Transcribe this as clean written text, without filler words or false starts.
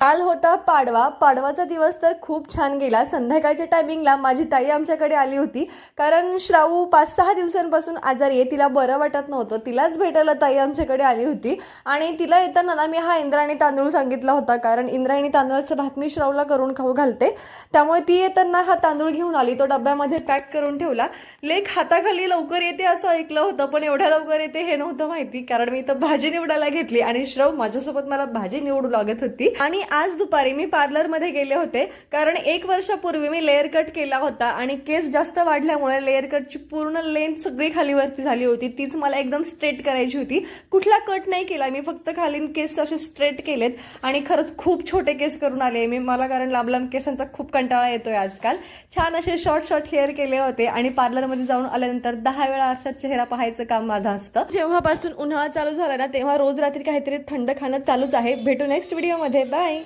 काल होता पाडवा. पाडवाचा दिवस तर खूप छान गेला. संध्याकाळच्या टायमिंगला माझी ताई आमच्याकडे आली होती, कारण श्रावू 5-6 दिवसांपासून आजारी आहे. तिला बरं वाटत नव्हतं. तिलाच भेटायला ताई आमच्याकडे आली होती आणि तिला येताना ना मी हा इंद्रायणी तांदूळ सांगितला होता, कारण इंद्रायणी तांदळाचं भात मी श्रावूला करून खाऊ घालते. त्यामुळे ती येताना हा तांदूळ घेऊन आली. तो डब्यामध्ये पॅक करून ठेवला. लेक हाताखाली लवकर येते असं ऐकलं होतं, पण एवढ्या लवकर येते हे नव्हतं माहिती, कारण मी इथं भाजी निवडायला घेतली आणि श्रावू माझ्यासोबत मला भाजी निवडू लागत होती. आणि आज दुपारी मी पार्लरमध्ये गेले होते, कारण 1 वर्षापूर्वी मी लेअर कट केला होता आणि केस जास्त वाढल्यामुळे लेअर कटची पूर्ण लेंथ सगळी खालीवरती झाली होती. तीच मला एकदम स्ट्रेट करायची होती. कुठला कट नाही केला मी, फक्त खालीन केस असे स्ट्रेट केलेत आणि खरंच खूप छोटे केस करून आले मी. मला कारण लांब लांब केसांचा खूप कंटाळा येतोय आजकाल. छान असे शॉर्ट हेअर केले होते आणि पार्लरमध्ये जाऊन आल्यानंतर 10 वेळा आरशात चेहरा पाहायचं काम माझं असतं. जेव्हापासून उन्हाळा चालू झाला ना, तेव्हा रोज रात्री काहीतरी थंड खाणं चालूच आहे. भेटू नेक्स्ट व्हिडिओमध्ये. बाय.